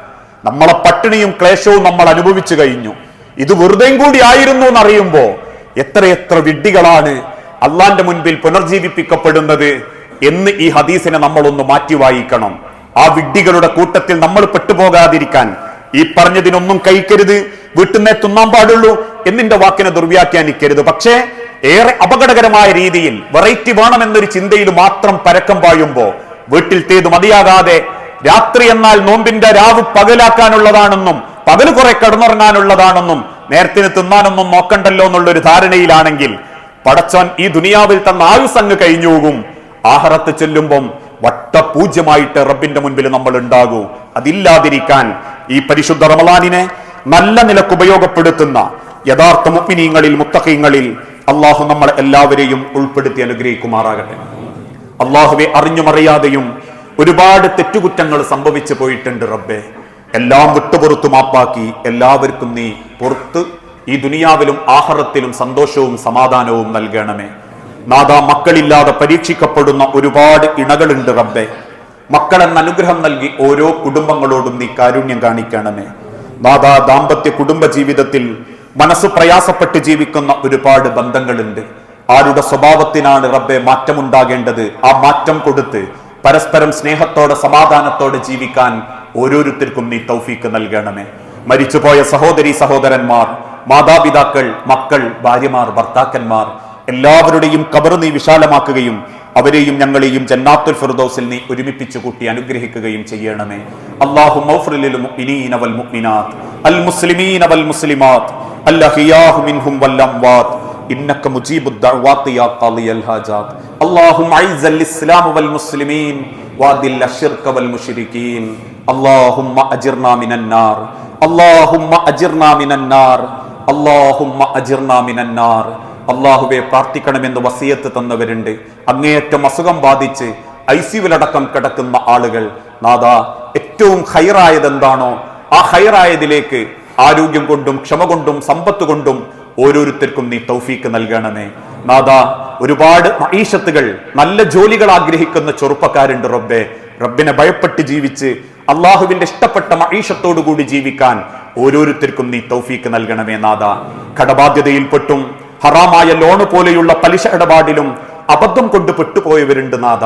നമ്മളെ പട്ടിണിയും ക്ലേശവും നമ്മൾ അനുഭവിച്ചു കഴിഞ്ഞു. ഇത് വെറുതെയും കൂടി ആയിരുന്നു എന്നറിയുമ്പോ എത്രയെത്ര വിഡ്ഢികളാണ് അള്ളാന്റെ മുൻപിൽ പുനർജീവിപ്പിക്കപ്പെടുന്നത് എന്ന് ഈ ഹദീസിനെ നമ്മളൊന്ന് മാറ്റി വായിക്കണം. ആ വിഡ്ഢികളുടെ കൂട്ടത്തിൽ നമ്മൾ പെട്ടുപോകാതിരിക്കാൻ ഈ പറഞ്ഞതിനൊന്നും കഴിക്കരുത്, വീട്ടിൽ നിന്നേ തിന്നാൻ പാടുള്ളൂ എന്നിന്റെ വാക്കിനെ ദുർവ്യാഖ്യാനിക്കരുത്. പക്ഷേ ഏറെ അപകടകരമായ രീതിയിൽ വെറൈറ്റി വേണമെന്നൊരു ചിന്തയിൽ മാത്രം പരക്കം പായുമ്പോ വീട്ടിലത്തേത് മതിയാകാതെ രാത്രി എന്നാൽ നോമ്പിന്റെ രാവ് പകലാക്കാനുള്ളതാണെന്നും പകല് കുറെ കിടന്നുറങ്ങാനുള്ളതാണെന്നും നേരത്തിന് തിന്നാനൊന്നും നോക്കണ്ടല്ലോ എന്നുള്ളൊരു ധാരണയിലാണെങ്കിൽ പടച്ചോൻ ഈ ദുനിയാവിൽ തന്ന ആയുസങ്ങ് കഴിഞ്ഞു പോകും. ആഖിറത്ത് ചെല്ലുമ്പം വട്ടപൂജ്യമായിട്ട് റബ്ബിന്റെ മുൻപിൽ നമ്മൾ ഉണ്ടാകൂ. അതില്ലാതിരിക്കാൻ ഈ പരിശുദ്ധ റമളാനിനെ നല്ല നിലക്ക് ഉപയോഗപ്പെടുത്തുന്ന യഥാർത്ഥ മുഅ്മിനീങ്ങളിൽ മുത്തഖീങ്ങളിൽ അള്ളാഹു നമ്മളെ എല്ലാവരെയും ഉൾപ്പെടുത്തി അനുഗ്രഹിക്കുമാറാകട്ടെ. അള്ളാഹുവെ, അറിഞ്ഞുമറിയാതെയും ഒരുപാട് തെറ്റുകുറ്റങ്ങൾ സംഭവിച്ചു പോയിട്ടുണ്ട് റബ്ബെ. എല്ലാം വിട്ടുപുറത്തു മാപ്പാക്കി എല്ലാവർക്കും നീ പുറത്ത് ഈ ദുനിയാവിലും ആഖിറത്തിലും സന്തോഷവും സമാധാനവും നൽകണമേ. നാദാ, മക്കളില്ലാതെ പരീക്ഷിക്കപ്പെടുന്ന ഒരുപാട് ഇണകളുണ്ട് റബ്ബെ. മക്കളെന്ന അനുഗ്രഹം നൽകി ഓരോ കുടുംബങ്ങളോടും നീ കാരുണ്യം കാണിക്കണമേ. നാദാ, ദാമ്പത്യ കുടുംബ ജീവിതത്തിൽ മനസ്സ് പ്രയാസപ്പെട്ട് ജീവിക്കുന്ന ഒരുപാട് ബന്ധങ്ങളുണ്ട്. ആരുടെ സ്വഭാവത്തിനാണ് റബ്ബെ മാറ്റമുണ്ടാകേണ്ടത്, ആ മാറ്റം കൊടുത്ത് പരസ്പരം സ്നേഹത്തോടെ സമാധാനത്തോടെ ജീവിക്കാൻ ഓരോരുത്തർക്കും നീ തൗഫീക്ക് നൽകണമേ. മരിച്ചുപോയ സഹോദരി സഹോദരന്മാർ, മാതാപിതാക്കൾ, മക്കൾ, ഭാര്യമാർ, ഭർത്താക്കന്മാർ എല്ലാവരുടെയും ഖബർ നീ വിശാലമാക്കുകയും അവരെയും ഞങ്ങളെയും ജന്നാത്തുൽ ഫിർദൗസിൽ നീ ഒരുമിപ്പിച്ചു കൂട്ടി അനുഗ്രഹിക്കുകയും ചെയ്യണമേ. അല്ലാഹുമ്മ ഗ്ഫിർ ലിൽ മുഅ്മിനീന വൽ മുഅ്മിനാത്ത് അൽ മുസ്ലിമീന വൽ മുസ്ലിമാത്ത് അൽഹയാഹു മിൻഹും വൽ അംവാത്ത് ഇന്നക മുജീബുദ് ദഅവാതി യാ ഖാദിയൽ ഹാജാത്ത്. അല്ലാഹുമ്മ അഇസ്സൽ ഇസ്ലാമ വൽ മുസ്ലിമീൻ വഅദിൽ അശ്ശിർക വൽ മുശ്രികീൻ. അല്ലാഹുമ്മ അജിർനാ മിനൻ നാർ, അല്ലാഹുമ്മ അജിർനാ മിനൻ നാർ, അല്ലാഹുമ്മ അജിർനാ മിനൻ നാർ. അള്ളാഹുവെ, പ്രാർത്ഥിക്കണമെന്ന് വസിയത്ത് തന്നവരുണ്ട്. അങ്ങേയറ്റം അസുഖം ബാധിച്ച് ഐസിയുവിലടക്കം കിടക്കുന്ന ആളുകൾ, നാദാ, ഏറ്റവും ഹൈറായത് എന്താണോ ആ ഹൈറായതിലേക്ക് ആരോഗ്യം കൊണ്ടും ക്ഷമ കൊണ്ടും സമ്പത്ത് കൊണ്ടും ഓരോരുത്തർക്കും നീ തൗഫീക്ക് നൽകണമേ. നാദാ, ഒരുപാട് മഈശത്തുകൾ, നല്ല ജോലികൾ ആഗ്രഹിക്കുന്ന ചെറുപ്പക്കാരുണ്ട് റബ്ബെ. റബ്ബിനെ ഭയപ്പെട്ട് ജീവിച്ച് അള്ളാഹുവിന്റെ ഇഷ്ടപ്പെട്ട മഈഷത്തോടു കൂടി ജീവിക്കാൻ ഓരോരുത്തർക്കും നീ തൗഫീക്ക് നൽകണമേ നാഥ. കടബാധ്യതയിൽപ്പെട്ടും ഹറാമായ ലോണ് പോലെയുള്ള പലിശ ഇടപാടിലും അബദ്ധം കൊണ്ട് പെട്ടുപോയവരുണ്ട് നാഥ.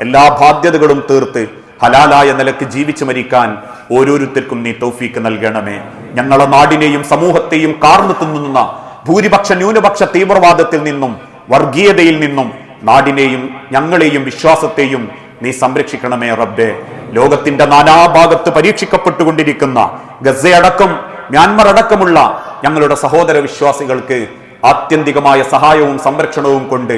എല്ലാ ബാധ്യതകളും തീർത്ത് ഹലാലായ നിലക്ക് ജീവിച്ചു മരിക്കാൻ ഓരോരുത്തർക്കും നീ തൗഫീക്ക് നൽകണമേ. ഞങ്ങളെ നാടിനെയും സമൂഹത്തെയും കാർന്നു തിന്നുന്ന ഭൂരിപക്ഷ ന്യൂനപക്ഷ തീവ്രവാദത്തിൽ നിന്നും വർഗീയതയിൽ നിന്നും നാടിനെയും ഞങ്ങളെയും വിശ്വാസത്തെയും നീ സംരക്ഷിക്കണമേ റബ്ബേ. ലോകത്തിന്റെ നാനാഭാഗത്ത് പരീക്ഷിക്കപ്പെട്ടുകൊണ്ടിരിക്കുന്ന ഗസയടക്കം മ്യാൻമർ അടക്കമുള്ള ഞങ്ങളുടെ സഹോദര വിശ്വാസികൾക്ക് ആത്യന്തികമായ സഹായവും സംരക്ഷണവും കൊണ്ട്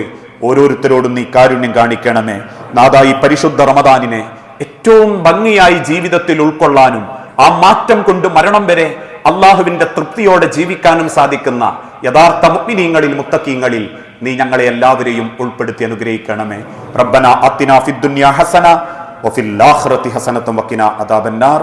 ഓരോരുത്തരോടും നീ കാരുണ്യം കാണിക്കണമേ നാഥ. ഈ പരിശുദ്ധ റമദാനിനെ ഏറ്റവും ഭംഗിയായി ജീവിതത്തിൽ ഉൾക്കൊള്ളാനും ആ മാറ്റം കൊണ്ട് മരണം വരെ അള്ളാഹുവിന്റെ തൃപ്തിയോടെ ജീവിക്കാനും സാധിക്കുന്ന യഥാർത്ഥ മുഅ്മിനീങ്ങളിൽ മുത്തഖീങ്ങളിൽ നീ ഞങ്ങളെ എല്ലാവരെയും ഉൾപ്പെടുത്തി അനുഗ്രഹിക്കണമേ. റബ്ബന ആതിനാ ഫിദ്ദുനിയ ഹസന വഫിൽ ആഖിറതി ഹസനത്തും വഖിനാ അദാബന്നാർ.